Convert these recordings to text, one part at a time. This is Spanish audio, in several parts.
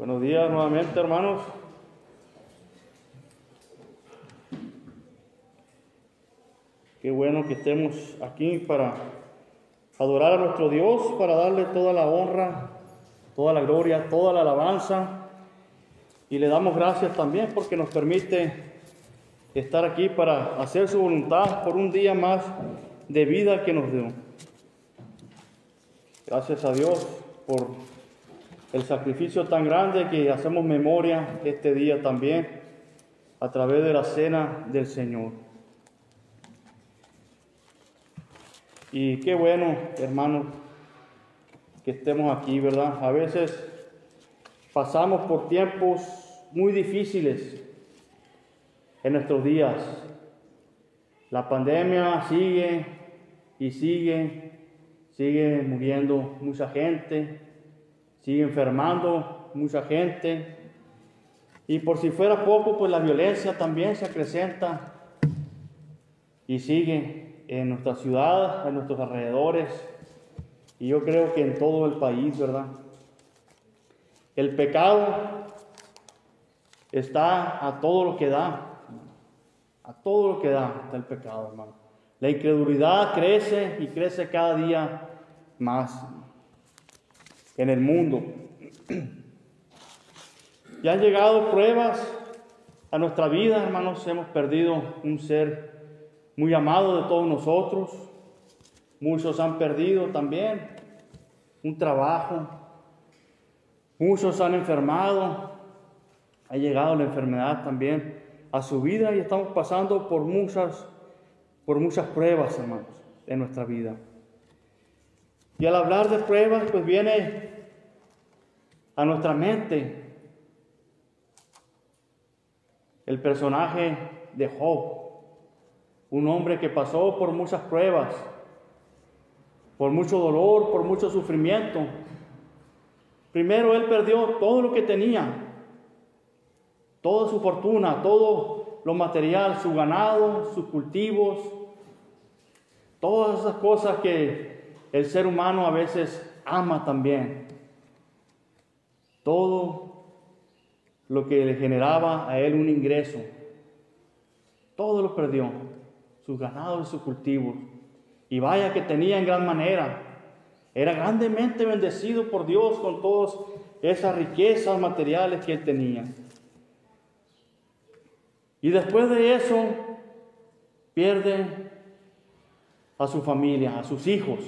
Buenos días nuevamente, hermanos. Qué bueno que estemos aquí para adorar a nuestro Dios, para darle toda la honra, toda la gloria, toda la alabanza. Y le damos gracias también porque nos permite estar aquí para hacer su voluntad por un día más de vida que nos dio. Gracias a Dios por el sacrificio tan grande que hacemos memoria este día también a través de la cena del Señor. Y qué bueno, hermanos, que estemos aquí, ¿verdad? A veces pasamos por tiempos muy difíciles en nuestros días. La pandemia sigue y sigue muriendo mucha gente, sigue enfermando mucha gente. Y por si fuera poco, pues la violencia también se acrecenta y sigue en nuestra ciudad, en nuestros alrededores, y yo creo que en todo el país, ¿verdad? El pecado está a todo lo que da. A todo lo que da está el pecado, hermano. La incredulidad crece y crece cada día más en el mundo. Ya han llegado pruebas a nuestra vida, hermanos. Hemos perdido un ser muy amado de todos nosotros. Muchos han perdido también un trabajo. Muchos han enfermado. Ha llegado la enfermedad también a su vida y estamos pasando por muchas pruebas, hermanos, en nuestra vida. Y al hablar de pruebas, pues viene a nuestra mente el personaje de Job, un hombre que pasó por muchas pruebas, por mucho dolor, por mucho sufrimiento. Primero él perdió todo lo que tenía, toda su fortuna, todo lo material, su ganado, sus cultivos, todas esas cosas que el ser humano a veces ama también. Todo lo que le generaba a él un ingreso, todo lo perdió, sus ganados y sus cultivos. Y vaya que tenía en gran manera, era grandemente bendecido por Dios con todas esas riquezas materiales que él tenía. Y después de eso, pierde a su familia, a sus hijos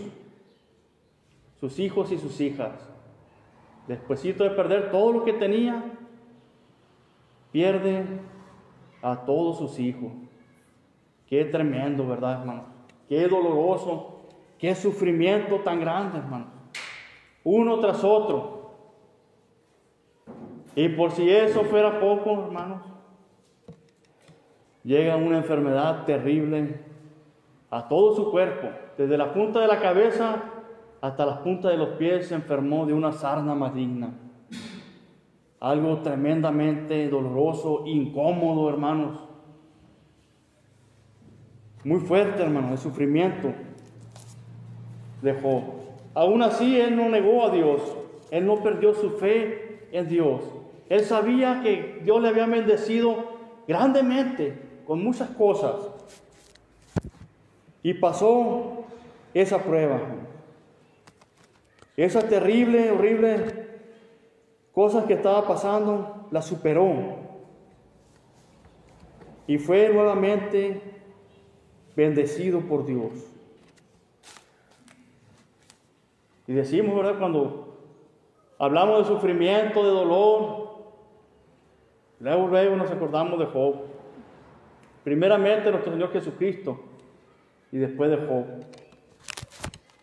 y sus hijas. Despuésito de perder todo lo que tenía, pierde a todos sus hijos. Qué tremendo, ¿verdad, hermano? Qué doloroso, qué sufrimiento tan grande, hermano. Uno tras otro. Y por si eso fuera poco, hermanos, llega una enfermedad terrible a todo su cuerpo. Desde la punta de la cabeza hasta las puntas de los pies se enfermó de una sarna maligna. Algo tremendamente doloroso, incómodo, hermanos. Muy fuerte, hermanos, el sufrimiento de Job. Aún así, él no negó a Dios. Él no perdió su fe en Dios. Él sabía que Dios le había bendecido grandemente con muchas cosas. Y pasó esa prueba. Esa terrible, horrible cosa que estaba pasando, la superó. Y fue nuevamente bendecido por Dios. Y decimos, ¿verdad? Cuando hablamos de sufrimiento, de dolor, luego nos acordamos de Job. Primeramente nuestro Señor Jesucristo y después de Job.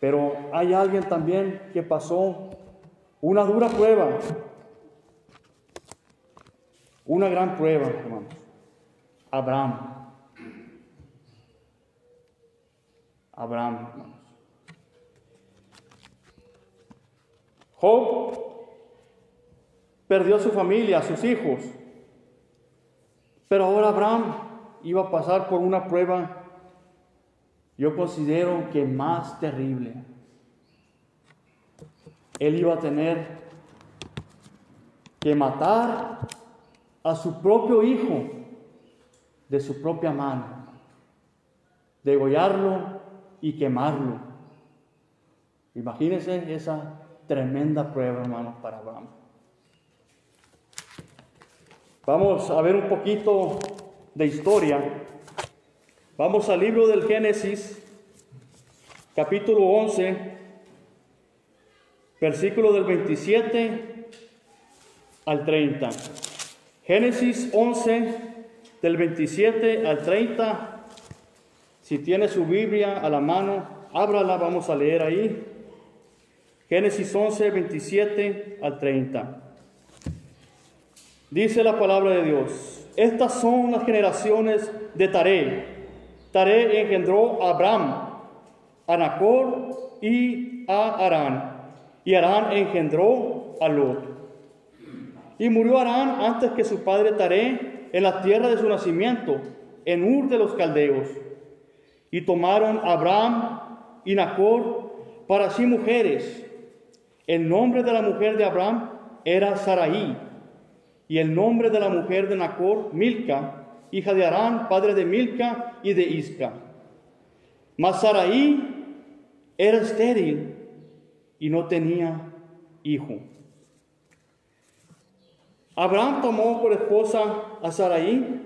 Pero hay alguien también que pasó una dura prueba, una gran prueba, hermanos. Abraham, hermanos. Job perdió a su familia, a sus hijos, pero ahora Abraham iba a pasar por una prueba, yo considero que más terrible. Él iba a tener que matar a su propio hijo de su propia mano, degollarlo y quemarlo. Imagínense esa tremenda prueba, hermanos, para Abraham. Vamos a ver un poquito de historia. Vamos al libro del Génesis, capítulo 11, versículo del 27 al 30. Génesis 11, del 27 al 30. Si tiene su Biblia a la mano, ábrala, vamos a leer ahí. Génesis 11, 27 al 30. Dice la palabra de Dios: estas son las generaciones de Taré. Taré engendró a Abram, a Nacor y a Harán. Y Harán engendró a Lot. Y murió Harán antes que su padre Taré en la tierra de su nacimiento, en Ur de los Caldeos. Y tomaron a Abram y Nacor para sí mujeres. El nombre de la mujer de Abram era Sarai, y el nombre de la mujer de Nacor, Milca, hija de Harán, padre de Milca y de Isca. Mas Sarai era estéril y no tenía hijo. Abraham tomó por esposa a Sarai,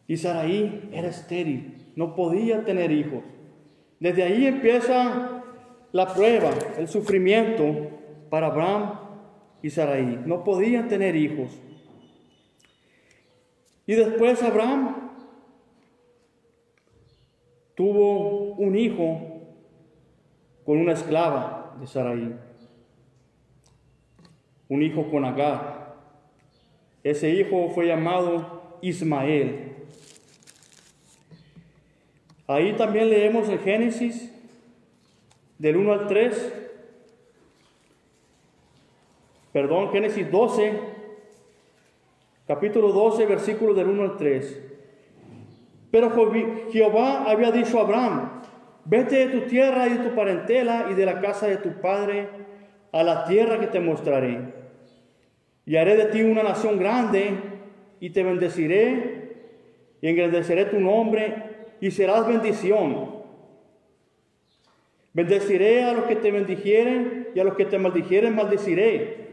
y Sarai era estéril, no podía tener hijos. Desde ahí empieza la prueba, el sufrimiento para Abraham y Sarai. No podían tener hijos. Y después Abraham tuvo un hijo con una esclava de Sarai, un hijo con Agar. Ese hijo fue llamado Ismael. Ahí también leemos en Génesis, del 1 al 3, Génesis 12, capítulo 12, versículos del 1 al 3. Pero Jehová había dicho a Abraham: vete de tu tierra y de tu parentela y de la casa de tu padre a la tierra que te mostraré. Y haré de ti una nación grande, y te bendeciré, y engrandeceré tu nombre, y serás bendición. Bendeciré a los que te bendijeren, y a los que te maldijeren maldeciré.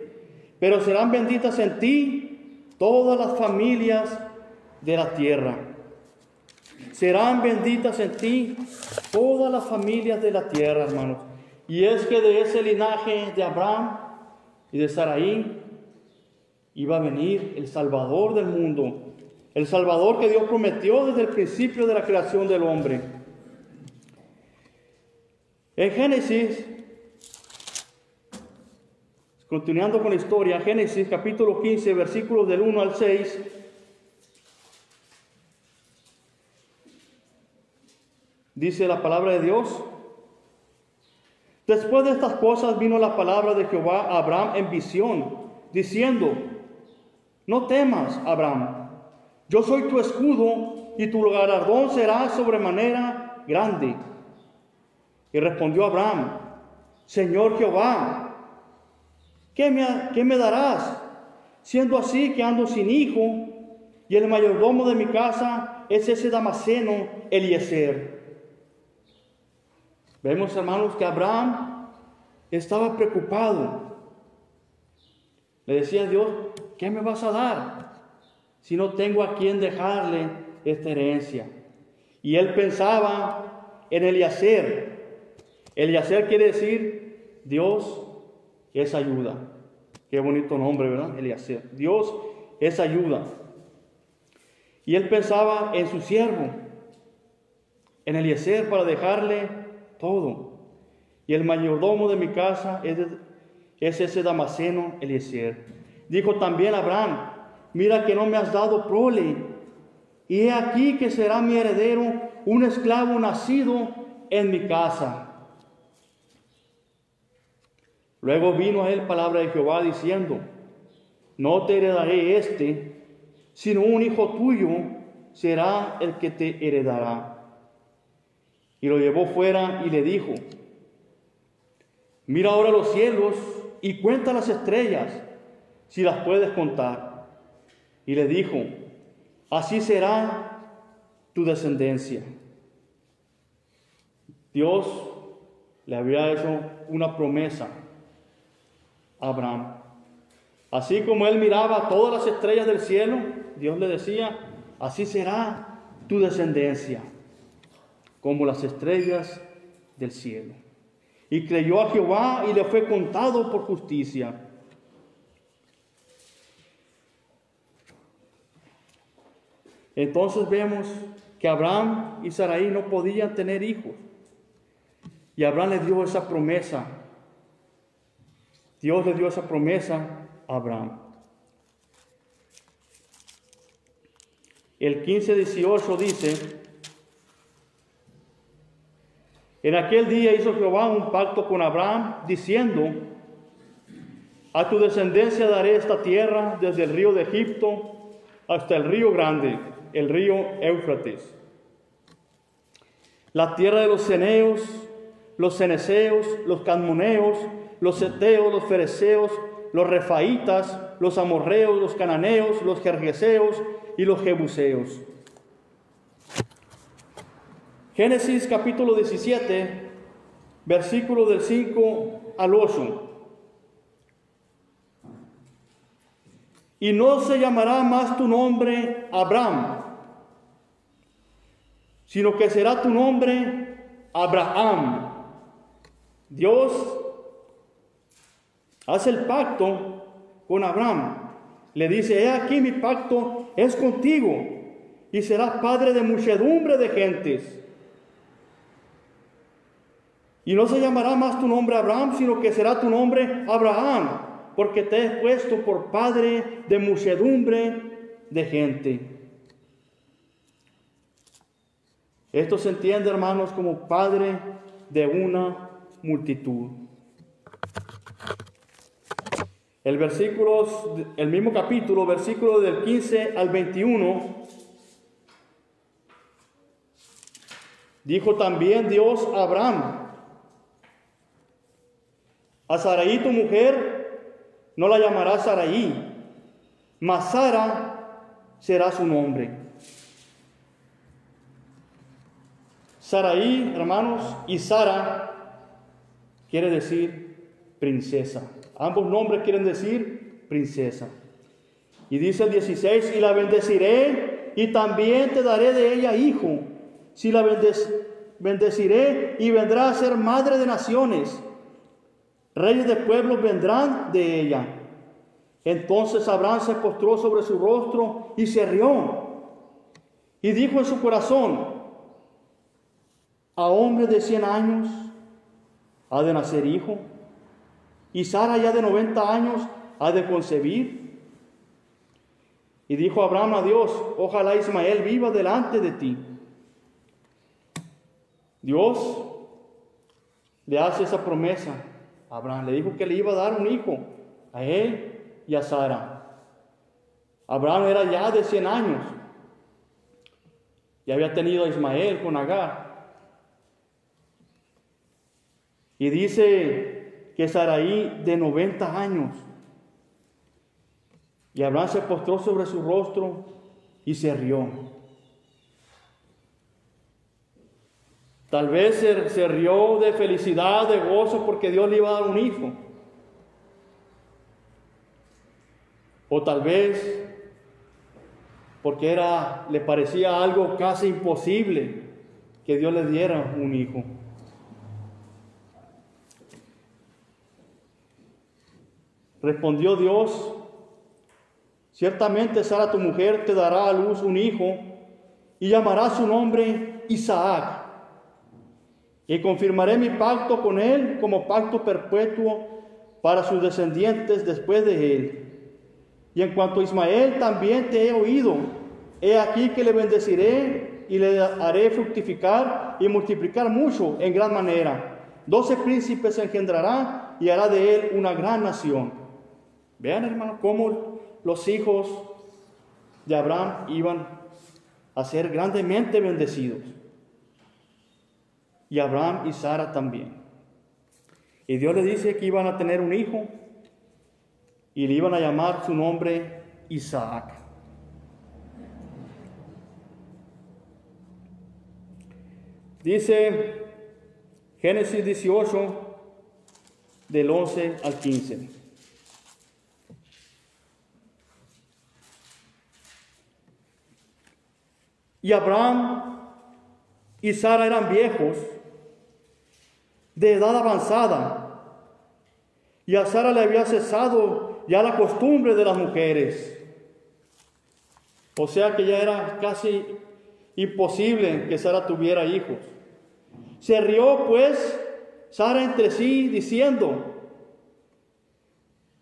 Pero serán benditas en ti todas las familias de la tierra. Serán benditas en ti todas las familias de la tierra, hermanos. Y es que de ese linaje de Abraham y de Sarai iba a venir el Salvador del mundo, el Salvador que Dios prometió desde el principio de la creación del hombre. En Génesis, continuando con la historia, Génesis capítulo 15, versículos del 1 al 6, dice la palabra de Dios: después de estas cosas vino la palabra de Jehová a Abraham en visión, diciendo: no temas, Abraham, yo soy tu escudo, y tu galardón será sobremanera grande. Y respondió Abraham: Señor Jehová, ¿qué me darás? Siendo así que ando sin hijo, y el mayordomo de mi casa es ese Damaseno, Eliezer. Vemos, hermanos, que Abraham estaba preocupado. Le decía a Dios: ¿qué me vas a dar si no tengo a quien dejarle esta herencia? Y él pensaba en Eliezer. Eliezer quiere decir Dios es ayuda. Qué bonito nombre, ¿verdad? Eliezer. Dios es ayuda. Y él pensaba en su siervo, en Eliezer, para dejarle todo. Y el mayordomo de mi casa es ese Damaseno, Eliezer. Dijo también Abraham: mira que no me has dado prole, y he aquí que será mi heredero un esclavo nacido en mi casa. Luego vino a él palabra de Jehová diciendo: no te heredaré sino un hijo tuyo será el que te heredará. Y lo llevó fuera y le dijo: mira ahora los cielos y cuenta las estrellas, si las puedes contar. Y le dijo, así será tu descendencia. Dios le había hecho una promesa a Abraham. Así como él miraba todas las estrellas del cielo, Dios le decía, así será tu descendencia, como las estrellas del cielo. Y creyó a Jehová y le fue contado por justicia. Entonces vemos que Abraham y Sarai no podían tener hijos. Y Abraham le dio esa promesa. Dios le dio esa promesa a Abraham. El 15:18 dice, en aquel día hizo Jehová un pacto con Abraham, diciendo, a tu descendencia daré esta tierra desde el río de Egipto hasta el río grande, el río Éufrates. La tierra de los ceneos, los ceneseos, los cadmoneos, los heteos, los fereceos, los refaitas, los amorreos, los cananeos, los gergeseos y los jebuseos. Génesis capítulo 17, versículo del 5 al 8. Y no se llamará más tu nombre Abraham, sino que será tu nombre Abraham. Dios hace el pacto con Abraham. Le dice, he aquí mi pacto es contigo y serás padre de muchedumbre de gentes. Y no se llamará más tu nombre Abraham, sino que será tu nombre Abraham, porque te he puesto por padre de muchedumbre de gente. Esto se entiende, hermanos, como padre de una multitud. El mismo capítulo, versículo del 15 al 21, dijo también Dios a Abraham, a Sarai tu mujer no la llamarás Sarai, mas Sara será su nombre. Sarai, hermanos, y Sara quiere decir princesa. Ambos nombres quieren decir princesa. Y dice el 16, y la bendeciré y también te daré de ella hijo. Si la bendeciré y vendrá a ser madre de naciones. Reyes de pueblos vendrán de ella. Entonces Abraham se postró sobre su rostro y se rió. Y dijo en su corazón, a hombre de 100 años ha de nacer hijo, y Sara ya de 90 años ha de concebir. Y dijo Abraham a Dios, ojalá Ismael viva delante de ti. Dios le hace esa promesa a Abraham. Le dijo que le iba a dar un hijo a él y a Sara. Abraham era ya de 100 años. Y había tenido a Ismael con Agar. Y dice que Sarai de 90 años. Y Abraham se postró sobre su rostro y se rió. Tal vez se rió de felicidad, de gozo, porque Dios le iba a dar un hijo. O tal vez porque le parecía algo casi imposible que Dios le diera un hijo. Respondió Dios, ciertamente Sara tu mujer te dará a luz un hijo y llamará su nombre Isaac. Y confirmaré mi pacto con él como pacto perpetuo para sus descendientes después de él. Y en cuanto a Ismael, también te he oído. He aquí que le bendeciré y le haré fructificar y multiplicar mucho en gran manera. 12 príncipes engendrará y hará de él una gran nación. Vean, hermanos, cómo los hijos de Abraham iban a ser grandemente bendecidos. Y Abraham y Sara también. Y Dios le dice que iban a tener un hijo. y le iban a llamar su nombre Isaac. Dice Génesis 18, del 11 al 15. Y Abraham y Sara eran viejos, de edad avanzada, y a Sara le había cesado ya la costumbre de las mujeres. O sea que ya era casi imposible que Sara tuviera hijos. Se rió pues Sara entre sí, diciendo: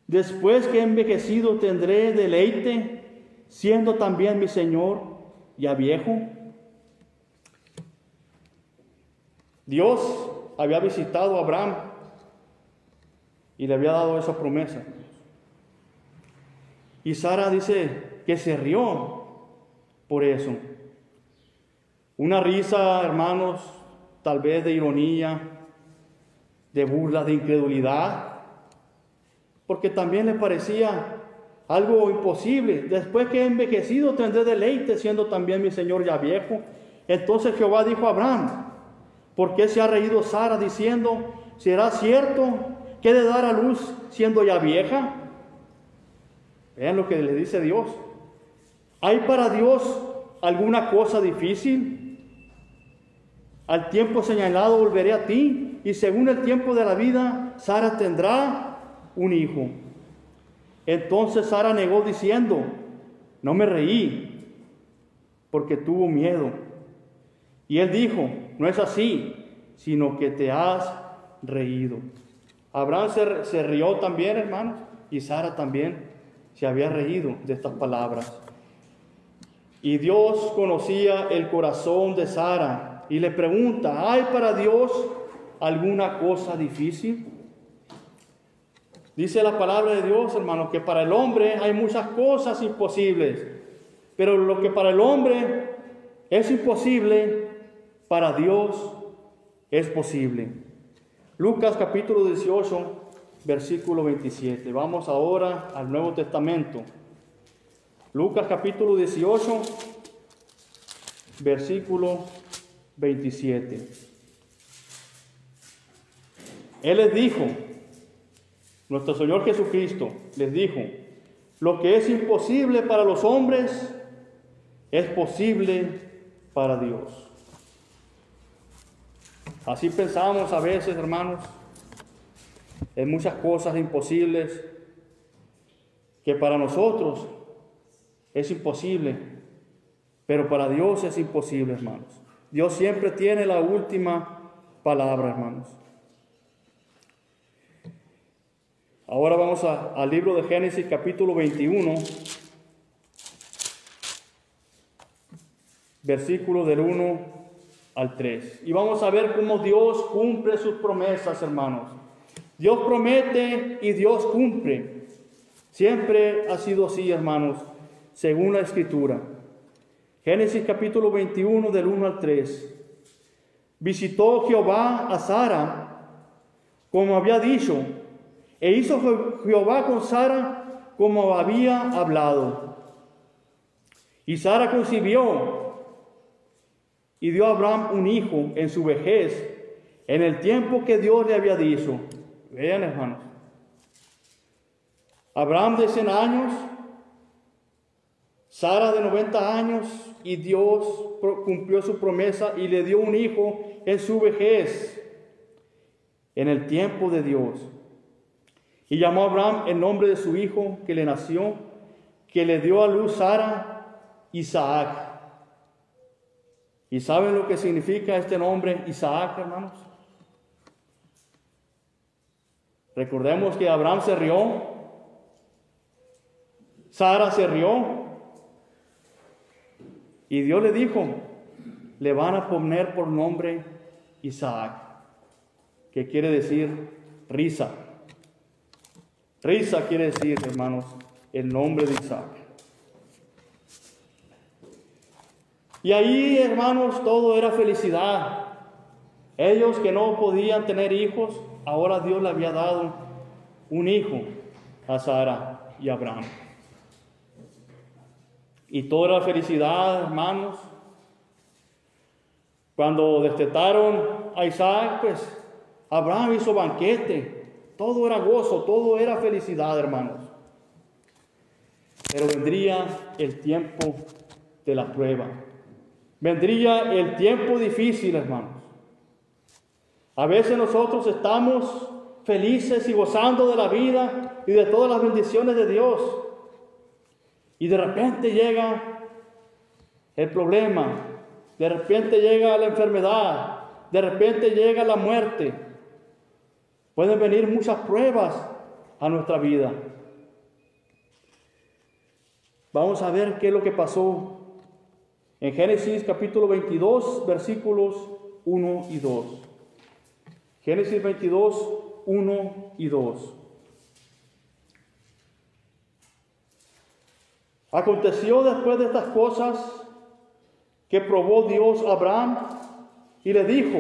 después que he envejecido tendré deleite, siendo también mi Señor ya viejo. Dios había visitado a Abraham y le había dado esa promesa. Y Sara dice que se rió por eso. Una risa, hermanos, tal vez de ironía, de burla, de incredulidad, porque también le parecía algo imposible. Después que he envejecido tendré deleite, siendo también mi Señor ya viejo. Entonces Jehová dijo a Abraham: ¿por qué se ha reído Sara diciendo: ¿será cierto que he de dar a luz siendo ya vieja? Vean lo que le dice Dios. ¿Hay para Dios alguna cosa difícil? Al tiempo señalado volveré a ti, y según el tiempo de la vida, Sara tendrá un hijo. Entonces Sara negó diciendo: no me reí, porque tuvo miedo. Y él dijo: no es así, sino que te has reído. Abraham se rió también, hermanos, y Sara también se había reído de estas palabras. Y Dios conocía el corazón de Sara y le pregunta: ¿hay para Dios alguna cosa difícil? Dice la palabra de Dios, hermanos, que para el hombre hay muchas cosas imposibles, pero lo que para el hombre es imposible, para Dios es posible. Lucas capítulo 18, versículo 27. Vamos ahora al Nuevo Testamento. Lucas capítulo 18, versículo 27. Él les dijo, nuestro Señor Jesucristo les dijo: lo que es imposible para los hombres es posible para Dios. Así pensamos a veces, hermanos, en muchas cosas imposibles que para nosotros es imposible, pero para Dios es imposible, hermanos. Dios siempre tiene la última palabra, hermanos. Ahora vamos al libro de Génesis capítulo 21, versículos del 1 al 3. Y vamos a ver cómo Dios cumple sus promesas, hermanos. Dios promete y Dios cumple. Siempre ha sido así, hermanos, según la Escritura. Génesis capítulo 21, del 1 al 3. Visitó Jehová a Sara, como había dicho, e hizo Jehová con Sara como había hablado. Y Sara concibió y dio a Abraham un hijo en su vejez, en el tiempo que Dios le había dicho. Vean, hermanos. Abraham de 100 años, Sara de 90 años, y Dios cumplió su promesa y le dio un hijo en su vejez, en el tiempo de Dios. Y llamó a Abraham el nombre de su hijo que le nació, que le dio a luz Sara, Isaac. ¿Y saben lo que significa este nombre Isaac, hermanos? Recordemos que Abraham se rió, Sara se rió, y Dios le dijo: le van a poner por nombre Isaac, que quiere decir risa. Risa quiere decir, hermanos, el nombre de Isaac. Y ahí, hermanos, todo era felicidad. Ellos que no podían tener hijos, ahora Dios le había dado un hijo a Sara. y Abraham. Y toda la felicidad, hermanos, cuando destetaron a Isaac, pues Abraham hizo banquete, todo era gozo, todo era felicidad, hermanos. Pero vendría el tiempo de la prueba, vendría el tiempo difícil, hermanos. A veces nosotros estamos felices y gozando de la vida y de todas las bendiciones de Dios, y de repente llega el problema, de repente llega la enfermedad, de repente llega la muerte. Pueden venir muchas pruebas a nuestra vida. Vamos a ver qué es lo que pasó en Génesis capítulo 22, versículos 1 y 2. Génesis 22, 1 y 2. Aconteció después de estas cosas que probó Dios a Abraham y le dijo: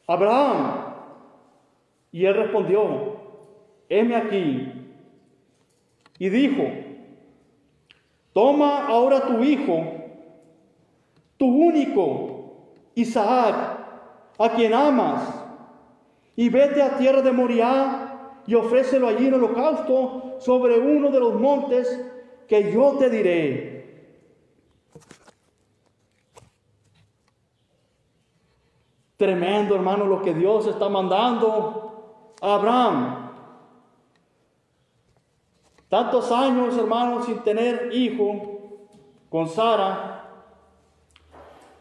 Abraham. Y él respondió: heme aquí. Y dijo: toma ahora tu hijo, tu único, Isaac, a quien amas, y vete a tierra de Moriah y ofrécelo allí en holocausto sobre uno de los montes que yo te diré. Tremendo, hermano, lo que Dios está mandando a Abraham. Tantos años, hermanos, sin tener hijo con Sara,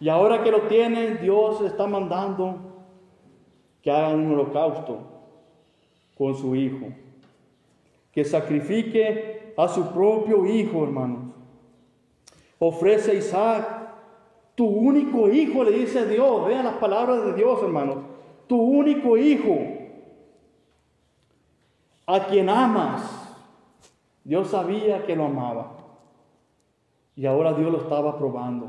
y ahora que lo tienen, Dios está mandando que hagan un holocausto con su hijo, que sacrifique a su propio hijo, hermanos. Ofrece a Isaac, tu único hijo, le dice Dios. Vean las palabras de Dios, hermanos. Tu único hijo, a quien amas. Dios sabía que lo amaba, y ahora Dios lo estaba probando.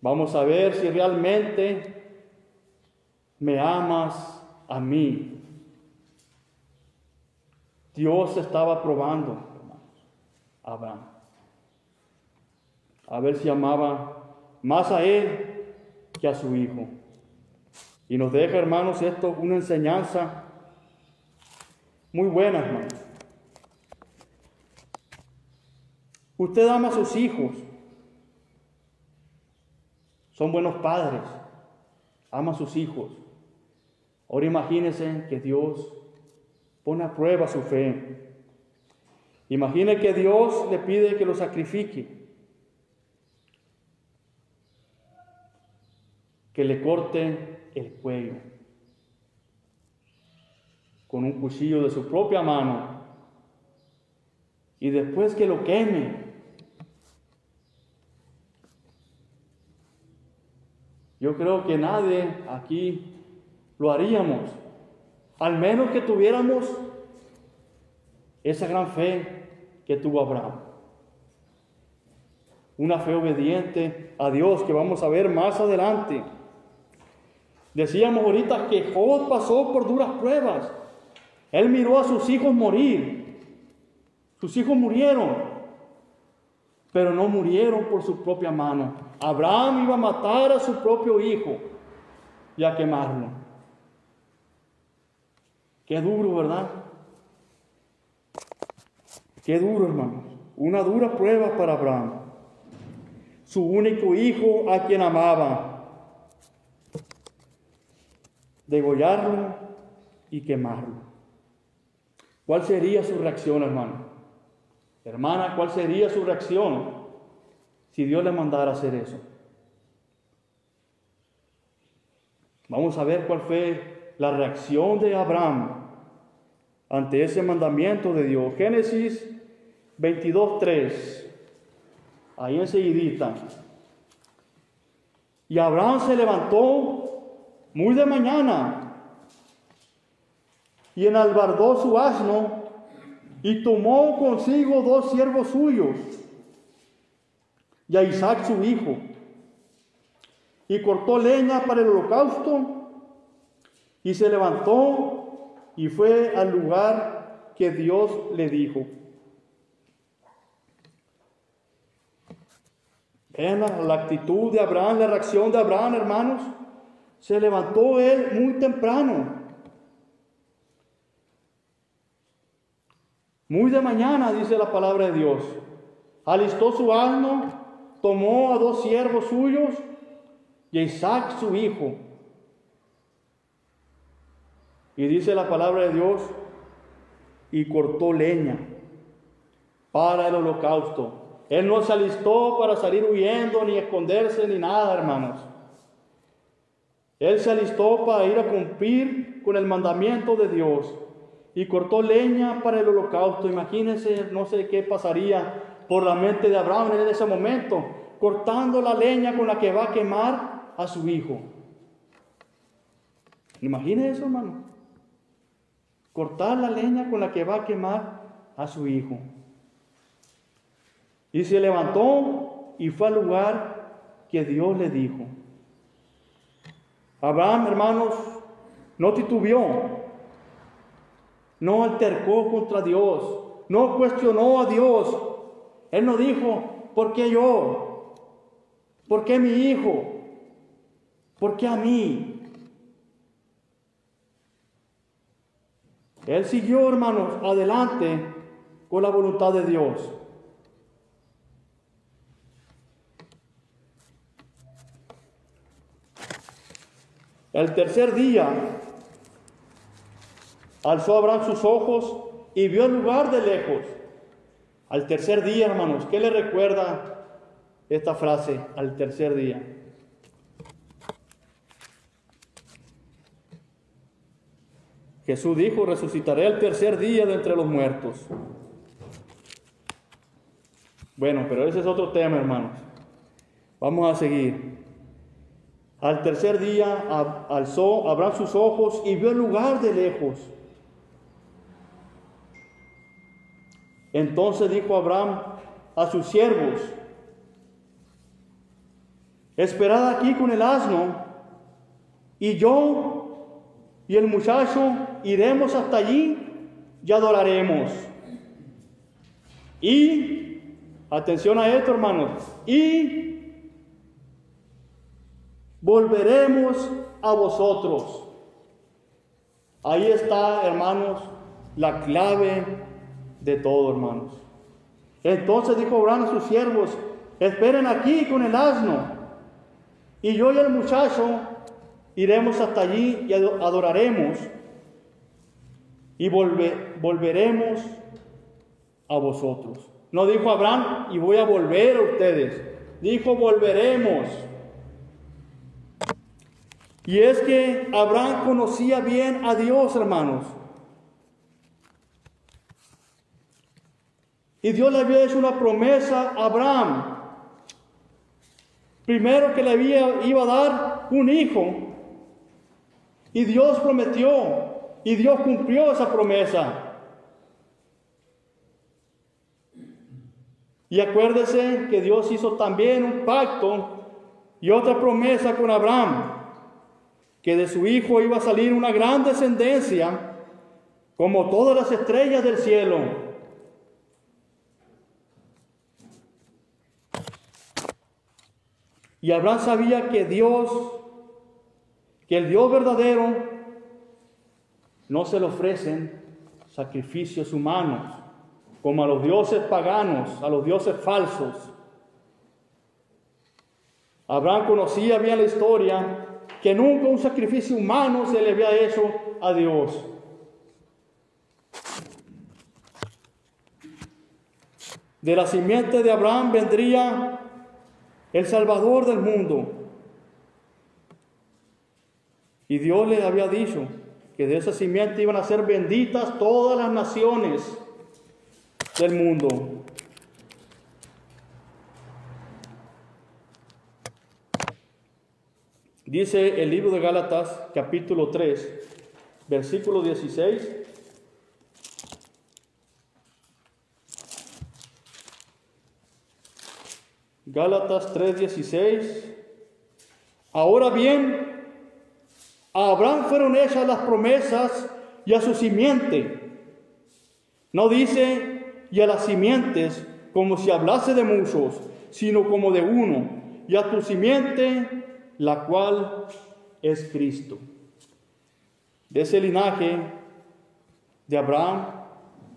Vamos a ver si realmente me amas a mí. Dios estaba probando, hermanos, a Abraham, a ver si amaba más a él que a su hijo. Y nos deja, hermanos, esto una enseñanza muy buena, hermanos. Usted ama a sus hijos, son buenos padres, ama a sus hijos. Ahora imagínense que Dios pone a prueba su fe. Imagine que Dios le pide que lo sacrifique, que le corte el cuello con un cuchillo de su propia mano, y después que lo queme. Yo creo que nadie aquí lo haríamos, al menos que tuviéramos esa gran fe que tuvo Abraham. Una fe obediente a Dios, que vamos a ver más adelante. Decíamos ahorita que Job pasó por duras pruebas. Él miró a sus hijos morir. Sus hijos murieron, pero no murieron por su propia mano. Abraham iba a matar a su propio hijo y a quemarlo. Qué duro, ¿verdad? Qué duro, hermanos. Una dura prueba para Abraham. Su único hijo a quien amaba. Degollarlo y quemarlo. ¿Cuál sería su reacción, hermano? Hermana, ¿cuál sería su reacción si Dios le mandara hacer eso? Vamos a ver cuál fue la reacción de Abraham ante ese mandamiento de Dios. Génesis 22:3. Ahí enseguidita. Y Abraham se levantó muy de mañana y enalbardó su asno y tomó consigo 2 siervos suyos y a Isaac su hijo, y cortó leña para el holocausto, y se levantó y fue al lugar que Dios le dijo. Vean la actitud de Abraham, la reacción de Abraham, hermanos. Se levantó él muy temprano. Muy de mañana, dice la palabra de Dios. Alistó su asno, tomó a 2 siervos suyos y a Isaac su hijo. Y dice la palabra de Dios, y cortó leña para el holocausto. Él no se alistó para salir huyendo, ni esconderse, ni nada, hermanos. Él se alistó para ir a cumplir con el mandamiento de Dios. Y cortó leña para el holocausto. Imagínense, no sé qué pasaría por la mente de Abraham en ese momento, cortando la leña con la que va a quemar a su hijo. Imagínense eso, hermano. Cortar la leña con la que va a quemar a su hijo. Y se levantó y fue al lugar que Dios le dijo. Abraham, hermanos, no titubeó. No altercó contra Dios, no cuestionó a Dios. Él no dijo, ¿por qué yo? ¿Por qué mi hijo? ¿Por qué a mí? Él siguió, hermanos, adelante con la voluntad de Dios. El tercer día, alzó Abraham sus ojos y vio el lugar de lejos. Al tercer día, hermanos, ¿qué le recuerda esta frase? Al tercer día. Jesús dijo, resucitaré al tercer día de entre los muertos. Bueno, pero ese es otro tema, hermanos. Vamos a seguir. Al tercer día alzó Abraham sus ojos y vio el lugar de lejos. Entonces dijo Abraham a sus siervos, esperad aquí con el asno, y yo y el muchacho iremos hasta allí y adoraremos. Y, atención a esto, hermanos, y volveremos a vosotros. Ahí está, hermanos, la clave de todo, hermanos. Entonces dijo Abraham a sus siervos, esperen aquí con el asno, y yo y el muchacho iremos hasta allí y adoraremos, y volveremos a vosotros. No dijo Abraham, y voy a volver a ustedes. Dijo, volveremos. Y es que Abraham conocía bien a Dios, hermanos. Y Dios le había hecho una promesa a Abraham. Primero que le iba a dar un hijo. Y Dios prometió. Y Dios cumplió esa promesa. Y acuérdese que Dios hizo también un pacto y otra promesa con Abraham. Que de su hijo iba a salir una gran descendencia, como todas las estrellas del cielo. Y Abraham sabía que el Dios verdadero, no se le ofrecen sacrificios humanos, como a los dioses paganos, a los dioses falsos. Abraham conocía bien la historia, que nunca un sacrificio humano se le había hecho a Dios. De la simiente de Abraham vendría el Salvador del mundo. Y Dios le había dicho que de esa simiente iban a ser benditas todas las naciones del mundo. Dice el libro de Gálatas, capítulo 3, versículo 16. Gálatas 3:16. Ahora bien, a Abraham fueron hechas las promesas y a su simiente. No dice, y a las simientes, como si hablase de muchos, sino como de uno, y a tu simiente, la cual es Cristo. De ese linaje de Abraham,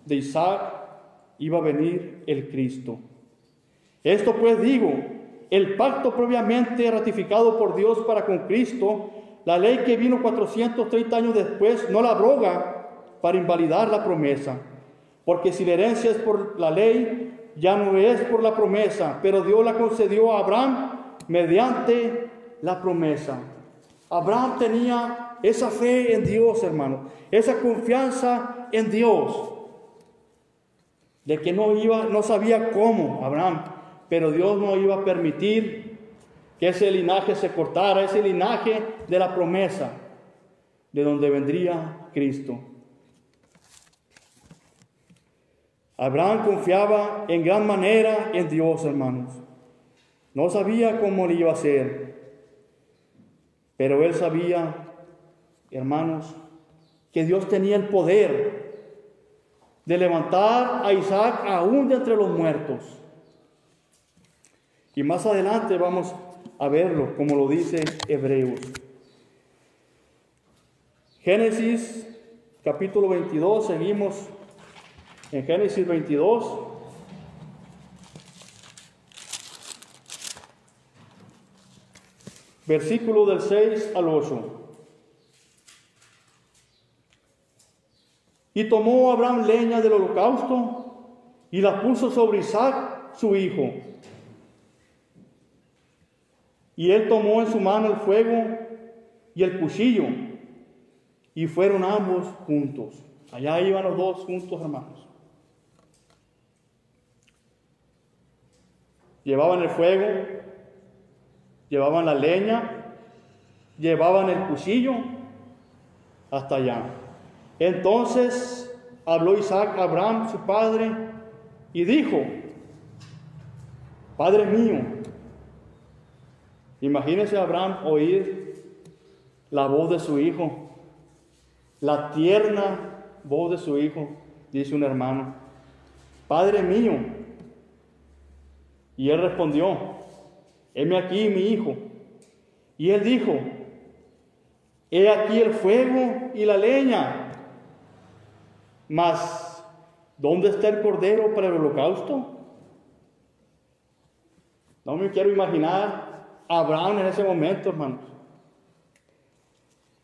de Isaac, iba a venir el Cristo. Esto pues digo, el pacto previamente ratificado por Dios para con Cristo, la ley que vino 430 años después, no la abroga para invalidar la promesa. Porque si la herencia es por la ley, ya no es por la promesa, pero Dios la concedió a Abraham mediante la promesa. Abraham tenía esa fe en Dios, hermano, esa confianza en Dios, de que no sabía cómo Abraham, pero Dios no iba a permitir que ese linaje se cortara, ese linaje de la promesa, de donde vendría Cristo. Abraham confiaba en gran manera en Dios, hermanos. No sabía cómo le iba a hacer, pero él sabía, hermanos, que Dios tenía el poder de levantar a Isaac aún de entre los muertos. Y más adelante vamos a verlo, como lo dice Hebreos. Génesis capítulo 22, seguimos en Génesis 22. Versículo del 6 al 8. Y tomó Abraham leña del holocausto y la puso sobre Isaac, su hijo. Y él tomó en su mano el fuego y el cuchillo, y fueron ambos juntos. Allá iban los dos juntos, hermanos. Llevaban el fuego, llevaban la leña, llevaban el cuchillo hasta allá. Entonces habló Isaac a Abraham, su padre, y dijo: Padre mío. Imagínese a Abraham oír la voz de su hijo, la tierna voz de su hijo. Dice un hermano: Padre mío. Y él respondió: heme aquí, mi hijo. Y él dijo: he aquí el fuego y la leña, mas ¿dónde está el cordero para el holocausto? No me quiero imaginar a Abraham en ese momento, hermanos.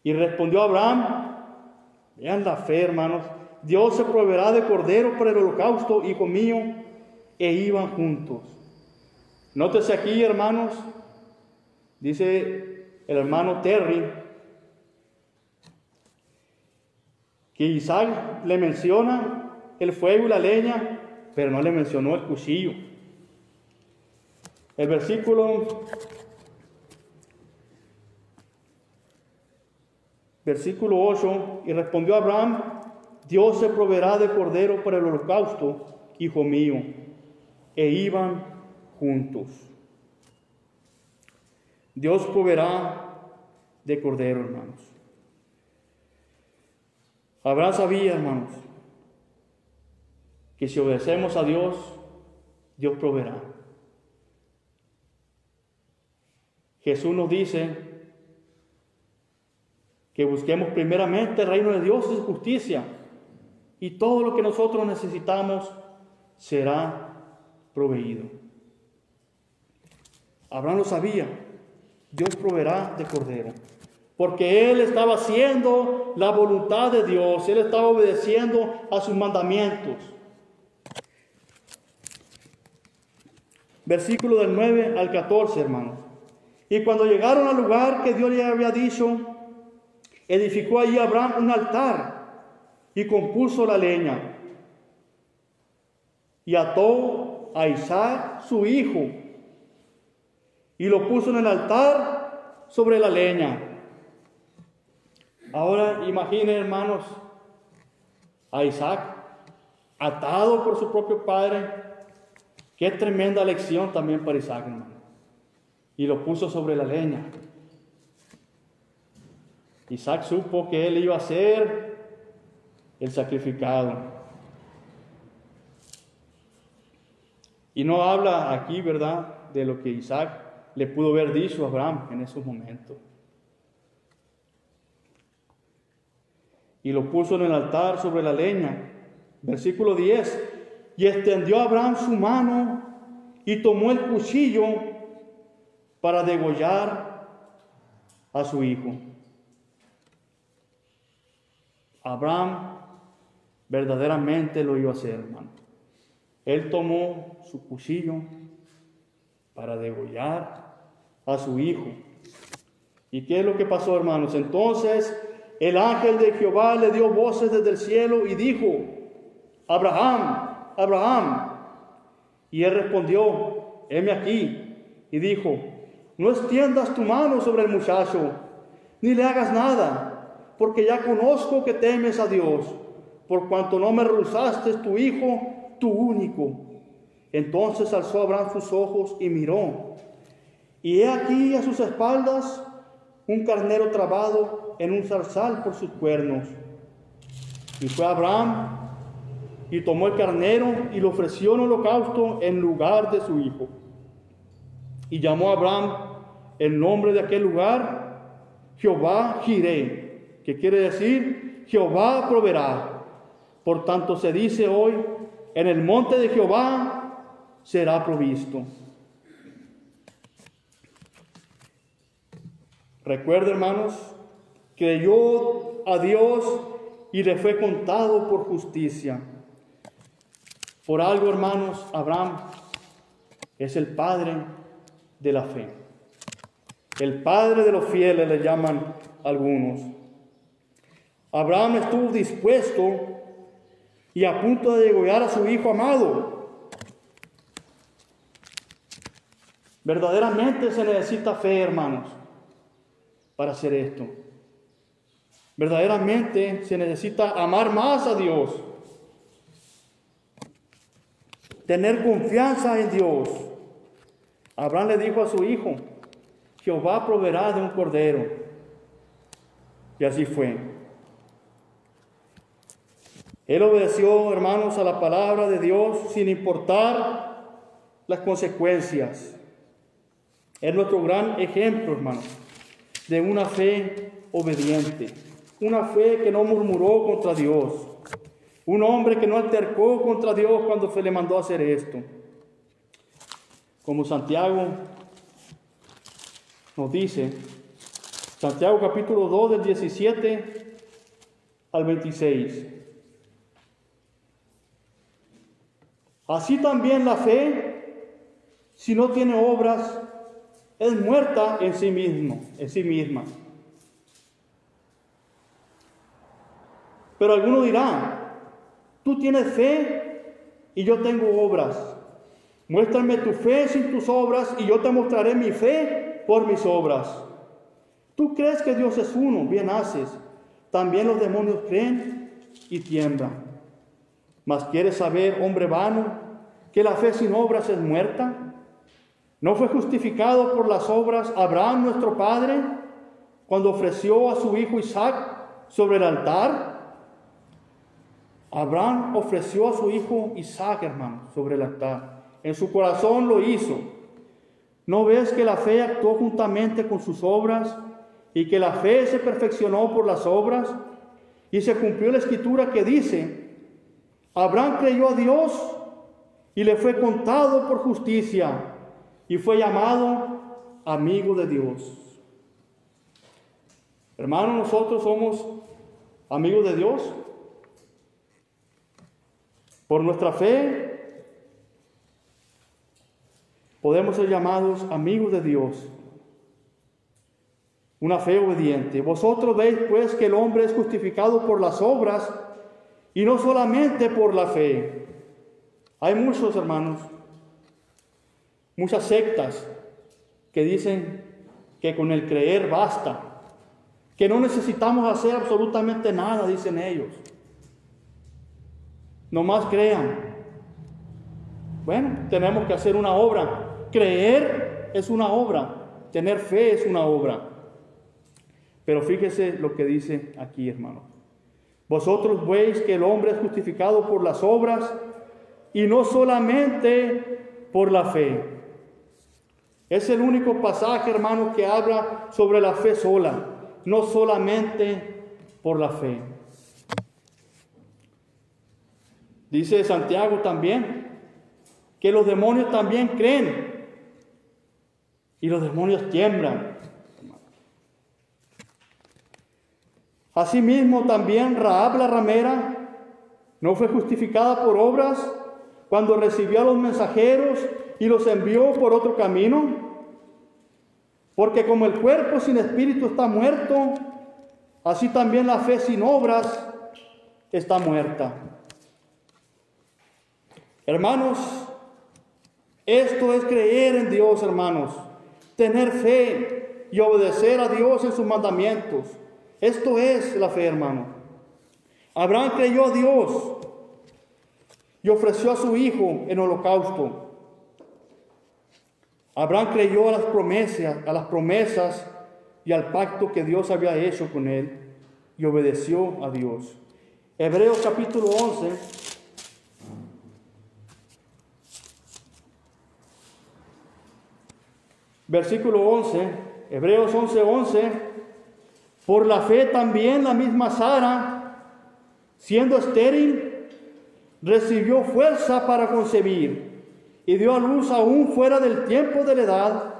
Y respondió Abraham, vean la fe, hermanos: Dios se proveerá de cordero para el holocausto, hijo mío. E iban juntos. Nótese aquí, hermanos, dice el hermano Terry, que Isaac le menciona el fuego y la leña, pero no le mencionó el cuchillo. El versículo 8, y respondió Abraham: Dios se proveerá de cordero para el holocausto, hijo mío. E iban juntos. Dios proveerá de cordero, hermanos. Abraham sabía, hermanos, que si obedecemos a Dios, Dios proveerá. Jesús nos dice que busquemos primeramente el reino de Dios y su justicia, y todo lo que nosotros necesitamos será proveído. Abraham lo sabía. Dios proveerá de cordero, porque él estaba haciendo la voluntad de Dios, él estaba obedeciendo a sus mandamientos. Versículo del 9 al 14, hermanos. Y cuando llegaron al lugar que Dios le había dicho, edificó allí Abraham un altar y compuso la leña y ató a Isaac, su hijo, y lo puso en el altar sobre la leña. Ahora imaginen, hermanos, a Isaac atado por su propio padre. Qué tremenda lección también para Isaac, hermano. Y lo puso sobre la leña. Isaac supo que él iba a ser el sacrificado. Y no habla aquí, ¿verdad?, de lo que Isaac le pudo haber dicho a Abraham en esos momentos. Y lo puso en el altar sobre la leña. Versículo 10. Y extendió Abraham su mano y tomó el cuchillo para degollar a su hijo. Abraham verdaderamente lo iba a hacer, hermano. Él tomó su cuchillo para degollar a su hijo. ¿Y qué es lo que pasó, hermanos? Entonces el ángel de Jehová le dio voces desde el cielo y dijo: Abraham, Abraham. Y él respondió: heme aquí. Y dijo: no extiendas tu mano sobre el muchacho, ni le hagas nada, porque ya conozco que temes a Dios, por cuanto no me rehusaste tu hijo, tu único. Entonces alzó Abraham sus ojos y miró, y he aquí a sus espaldas un carnero trabado en un zarzal por sus cuernos. Y fue Abraham y tomó el carnero y lo ofreció en holocausto en lugar de su hijo. Y llamó a Abraham el nombre de aquel lugar Jehová Jireh, que quiere decir Jehová proveerá. Por tanto se dice hoy: en el monte de Jehová será provisto. Recuerda, hermanos, creyó a Dios y le fue contado por justicia. Por algo, hermanos, Abraham es el padre de la fe. El padre de los fieles le llaman algunos. Abraham estuvo dispuesto y a punto de degollar a su hijo amado. Verdaderamente se necesita fe, hermanos, para hacer esto. Verdaderamente se necesita amar más a Dios, tener confianza en Dios. Abraham le dijo a su hijo: Jehová proveerá de un cordero. Y así fue. Él obedeció, hermanos, a la palabra de Dios sin importar las consecuencias. Es nuestro gran ejemplo, hermanos, de una fe obediente, una fe que no murmuró contra Dios, un hombre que no altercó contra Dios cuando se le mandó a hacer esto. Como Santiago nos dice, Santiago capítulo 2 del 17 al 26. Así también la fe, si no tiene obras, es muerta en sí misma. Pero alguno dirá: tú tienes fe y yo tengo obras. Muéstrame tu fe sin tus obras y yo te mostraré mi fe por mis obras. Tú crees que Dios es uno, bien haces. También los demonios creen y tiemblan. Mas ¿quieres saber, hombre vano, que la fe sin obras es muerta? ¿No fue justificado por las obras Abraham nuestro padre cuando ofreció a su hijo Isaac sobre el altar? Abraham ofreció a su hijo Isaac, hermano, sobre el altar. En su corazón lo hizo. ¿No ves que la fe actuó juntamente con sus obras y que la fe se perfeccionó por las obras? Y se cumplió la escritura que dice: Abraham creyó a Dios y le fue contado por justicia y fue llamado amigo de Dios. Hermanos, nosotros somos amigos de Dios por nuestra fe. Podemos ser llamados amigos de Dios. Una fe obediente. Vosotros veis pues que el hombre es justificado por las obras y no solamente por la fe. Hay muchos, hermanos, muchas sectas que dicen que con el creer basta, que no necesitamos hacer absolutamente nada, dicen ellos. Nomás crean. Bueno, tenemos que hacer una obra. Creer es una obra, tener fe es una obra. Pero fíjese lo que dice aquí, hermano. Vosotros veis que el hombre es justificado por las obras y no solamente por la fe. Es el único pasaje, hermanos, que habla sobre la fe sola, no solamente por la fe. Dice Santiago también que los demonios también creen y los demonios tiemblan. Asimismo, también Rahab la ramera no fue justificada por obras cuando recibió a los mensajeros y los envió por otro camino. Porque como el cuerpo sin espíritu está muerto, así también la fe sin obras está muerta. Hermanos, esto es creer en Dios, hermanos, tener fe y obedecer a Dios en sus mandamientos. Esto es la fe, hermano. Abraham creyó a Dios y ofreció a su hijo en holocausto. Abraham creyó a las promesas y al pacto que Dios había hecho con él y obedeció a Dios. Hebreos capítulo 11. Versículo 11, Hebreos 11:11, por la fe también la misma Sara, siendo estéril, recibió fuerza para concebir y dio a luz aún fuera del tiempo de la edad,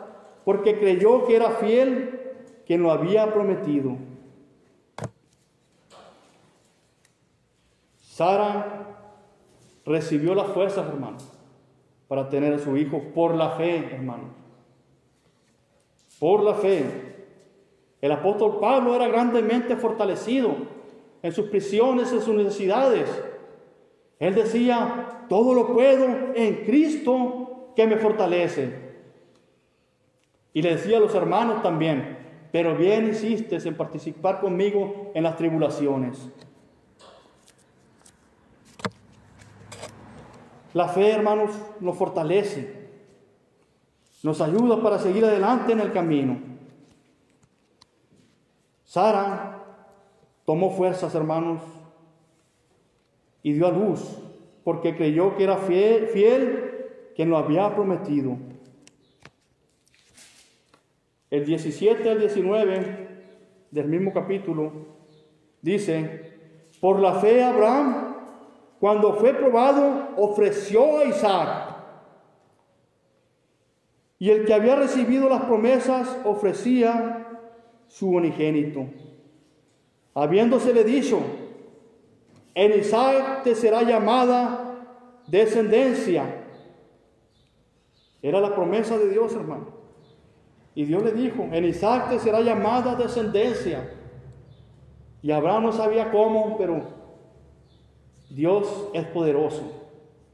porque creyó que era fiel quien lo había prometido. Sara recibió las fuerzas, hermano, para tener a su hijo por la fe, hermano. Por la fe. El apóstol Pablo era grandemente fortalecido en sus prisiones, en sus necesidades. Él decía, todo lo puedo en Cristo que me fortalece. Y le decía a los hermanos también, pero bien hiciste en participar conmigo en las tribulaciones. La fe, hermanos, nos fortalece. Nos ayuda para seguir adelante en el camino. Sara tomó fuerzas, hermanos, y dio a luz, porque creyó que era fiel quien lo había prometido. El 17 al 19 del mismo capítulo dice, por la fe Abraham, cuando fue probado, ofreció a Isaac. Y el que había recibido las promesas ofrecía su unigénito, habiéndosele dicho, en Isaac te será llamada descendencia. Era la promesa de Dios, hermano. Y Dios le dijo, en Isaac te será llamada descendencia. Y Abraham no sabía cómo, pero Dios es poderoso.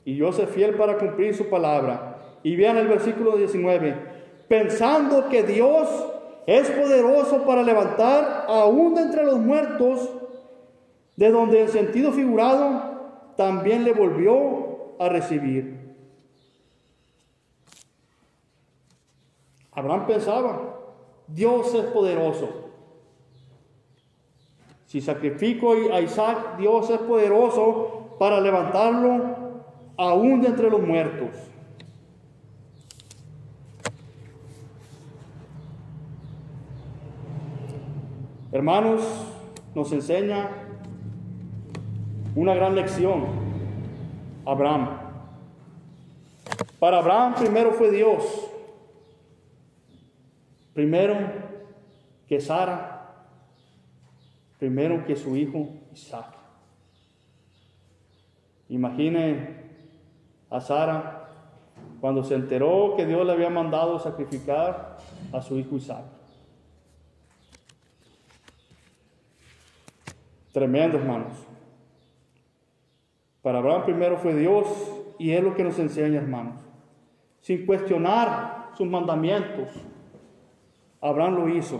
Y Dios es fiel para cumplir su palabra. Y vean el versículo 19. Pensando que Dios es poderoso para levantar aún de entre los muertos, de donde en sentido figurado también le volvió a recibir. Abraham pensaba, Dios es poderoso. Si sacrifico a Isaac, Dios es poderoso para levantarlo aún de entre los muertos. Hermanos, nos enseña una gran lección Abraham. Para Abraham primero fue Dios, primero que Sara, primero que su hijo Isaac. Imaginen a Sara cuando se enteró que Dios le había mandado sacrificar a su hijo Isaac. Tremendo, hermanos. Para Abraham primero fue Dios y es lo que nos enseña, hermanos. Sin cuestionar sus mandamientos, Abraham lo hizo.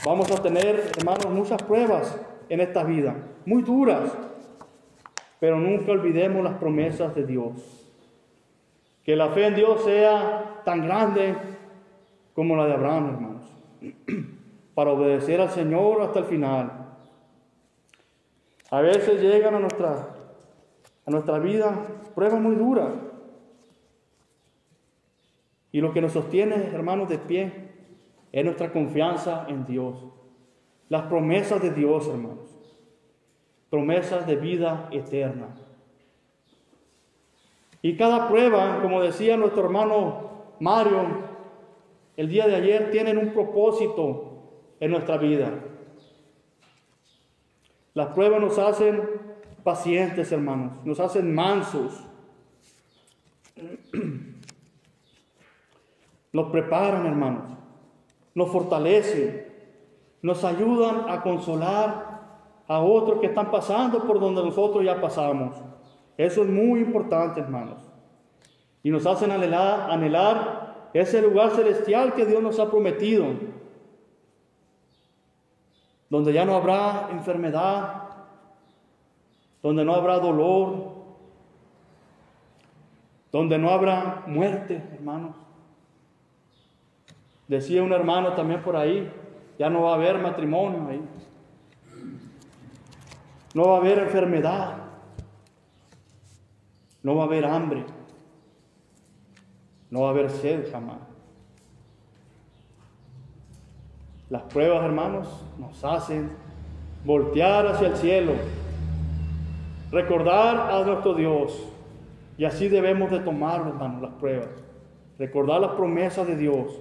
Vamos a tener, hermanos, muchas pruebas en esta vida, muy duras, pero nunca olvidemos las promesas de Dios. Que la fe en Dios sea tan grande como la de Abraham, hermanos, para obedecer al Señor hasta el final. A veces llegan a nuestra vida pruebas muy duras, Y lo que nos sostiene, hermanos, de pie es nuestra confianza en Dios. Las promesas de Dios, hermanos. Promesas de vida eterna. Y cada prueba, como decía nuestro hermano Mario el día de ayer, tienen un propósito en nuestra vida. Las pruebas nos hacen pacientes, hermanos, nos hacen mansos, nos preparan, hermanos, nos fortalecen, nos ayudan a consolar a otros que están pasando por donde nosotros ya pasamos. Eso es muy importante, hermanos. Y nos hacen anhelar ese lugar celestial que Dios nos ha prometido, donde ya no habrá enfermedad, donde no habrá dolor, donde no habrá muerte, hermanos. Decía un hermano también por ahí, ya no va a haber matrimonio ahí, no va a haber enfermedad, no va a haber hambre, no va a haber sed jamás. Las pruebas, hermanos, nos hacen voltear hacia el cielo, recordar a nuestro Dios, y así debemos de tomar, hermanos, las pruebas, recordar las promesas de Dios,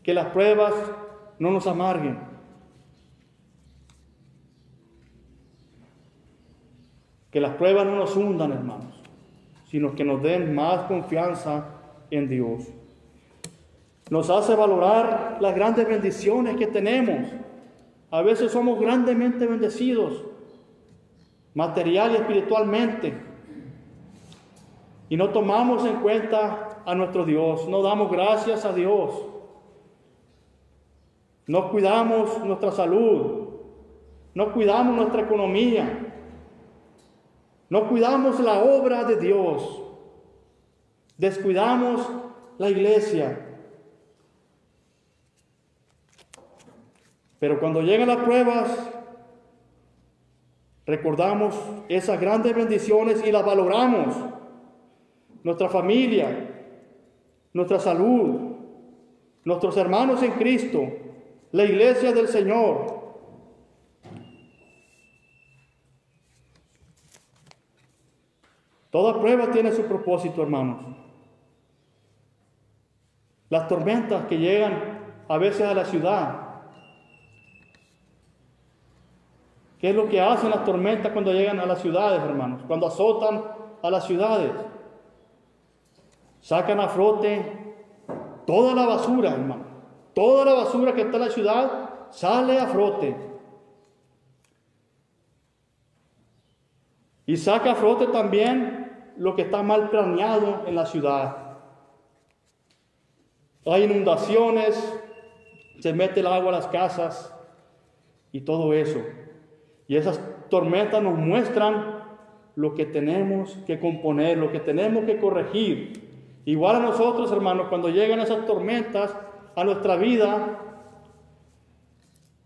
que las pruebas no nos amarguen, que las pruebas no nos hundan, hermanos, sino que nos den más confianza en Dios. Nos hace valorar las grandes bendiciones que tenemos. A veces somos grandemente bendecidos, material y espiritualmente, y no tomamos en cuenta a nuestro Dios, no damos gracias a Dios, no cuidamos nuestra salud, no cuidamos nuestra economía, no cuidamos la obra de Dios, descuidamos la iglesia. Pero cuando llegan las pruebas, recordamos esas grandes bendiciones y las valoramos. Nuestra familia, nuestra salud, nuestros hermanos en Cristo, la iglesia del Señor. Toda prueba tiene su propósito, hermanos. Las tormentas que llegan a veces a la ciudad. ¿Qué es lo que hacen las tormentas cuando llegan a las ciudades, hermanos? Cuando azotan a las ciudades. Sacan a flote toda la basura, hermano. Toda la basura que está en la ciudad sale a flote. Y saca a flote también lo que está mal planeado en la ciudad. Hay inundaciones, se mete el agua a las casas y todo eso. Y esas tormentas nos muestran lo que tenemos que componer, lo que tenemos que corregir. Igual a nosotros, hermanos, cuando llegan esas tormentas a nuestra vida,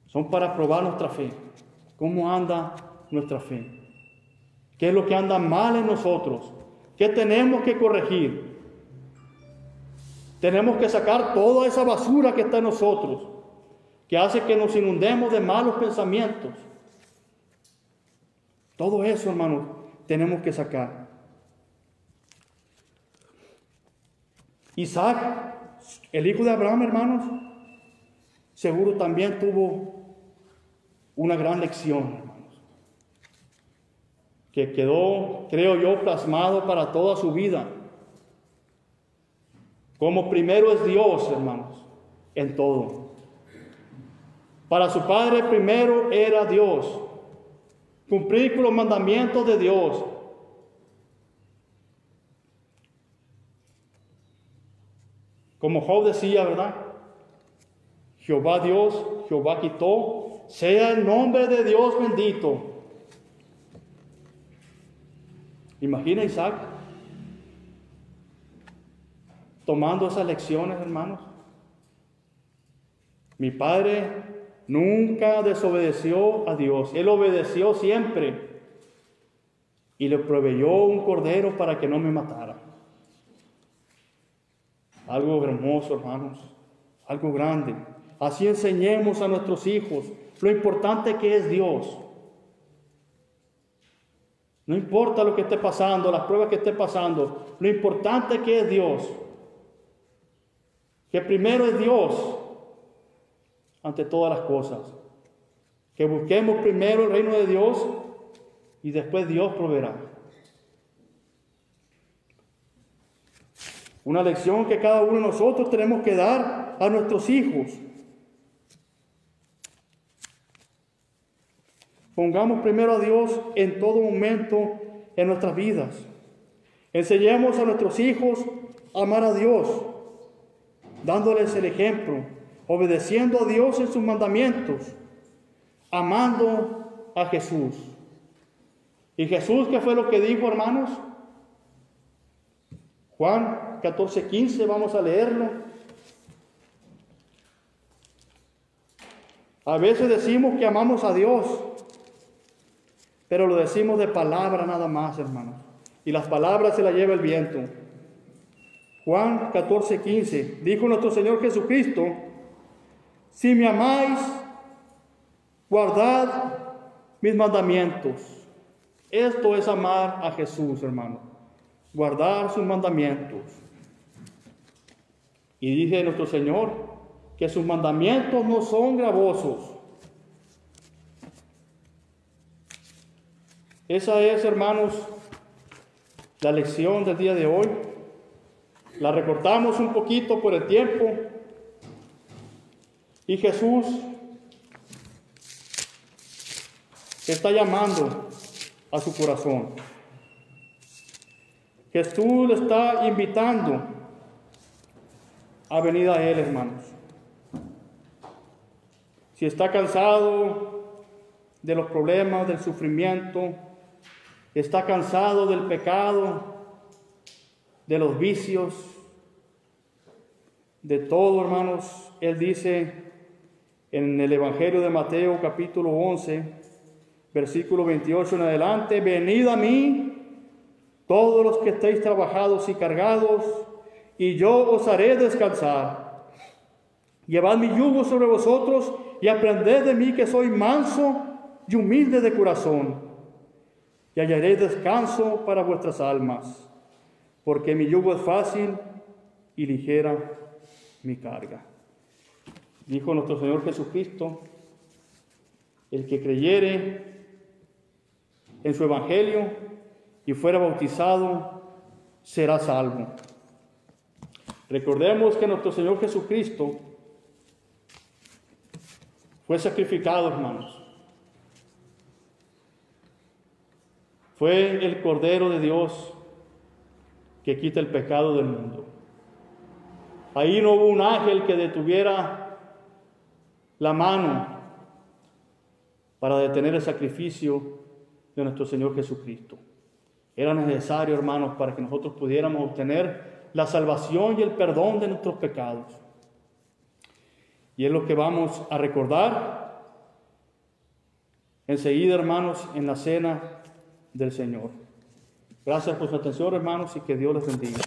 son para probar nuestra fe. ¿Cómo anda nuestra fe? ¿Qué es lo que anda mal en nosotros? ¿Qué tenemos que corregir? Tenemos que sacar toda esa basura que está en nosotros, que hace que nos inundemos de malos pensamientos. Todo eso, hermanos, tenemos que sacar. Isaac, el hijo de Abraham, hermanos, seguro también tuvo una gran lección, hermanos, que quedó, creo yo, plasmado para toda su vida. Como primero es Dios, hermanos, en todo. Para su padre primero era Dios. Cumplir con los mandamientos de Dios. Como Job decía, ¿verdad? Jehová Dios, Jehová quitó, sea el nombre de Dios bendito. Imagina Isaac tomando esas lecciones, hermanos. Mi padre nunca desobedeció a Dios. Él obedeció siempre. Y le proveyó un cordero para que no me matara. Algo hermoso, hermanos, algo grande. Así enseñemos a nuestros hijos lo importante que es Dios. No importa lo que esté pasando, las pruebas que esté pasando, lo importante que es Dios. Que primero es Dios ante todas las cosas. Que busquemos primero el reino de Dios y después Dios proveerá. Una lección que cada uno de nosotros tenemos que dar a nuestros hijos. Pongamos primero a Dios en todo momento en nuestras vidas. Enseñemos a nuestros hijos a amar a Dios, dándoles el ejemplo, obedeciendo a Dios en sus mandamientos, amando a Jesús. ¿Y Jesús qué fue lo que dijo, hermanos? Juan 14:15, vamos a leerlo. A veces decimos que amamos a Dios, pero lo decimos de palabra nada más, hermanos. Y las palabras se las lleva el viento. Juan 14:15, dijo nuestro Señor Jesucristo: si me amáis, guardad mis mandamientos. Esto es amar a Jesús, hermano. Guardar sus mandamientos. Y dice nuestro Señor que sus mandamientos no son gravosos. Esa es, hermanos, la lección del día de hoy. La recortamos un poquito por el tiempo. Y Jesús está llamando a su corazón. Jesús le está invitando a venir a Él, hermanos. Si está cansado de los problemas, del sufrimiento, está cansado del pecado, de los vicios, de todo, hermanos, Él dice en el Evangelio de Mateo, capítulo 11, versículo 28 en adelante: venid a mí, todos los que estéis trabajados y cargados, y yo os haré descansar. Llevad mi yugo sobre vosotros y aprended de mí, que soy manso y humilde de corazón, y hallaréis descanso para vuestras almas, porque mi yugo es fácil y ligera mi carga. Dijo nuestro Señor Jesucristo: el que creyere en su evangelio y fuera bautizado será salvo. Recordemos que nuestro Señor Jesucristo fue sacrificado, hermanos. Fue el Cordero de Dios que quita el pecado del mundo. Ahí no hubo un ángel que detuviera la mano para detener el sacrificio de nuestro Señor Jesucristo. Era necesario, hermanos, para que nosotros pudiéramos obtener la salvación y el perdón de nuestros pecados. Y es lo que vamos a recordar enseguida, hermanos, en la cena del Señor. Gracias por su atención, hermanos, y que Dios les bendiga.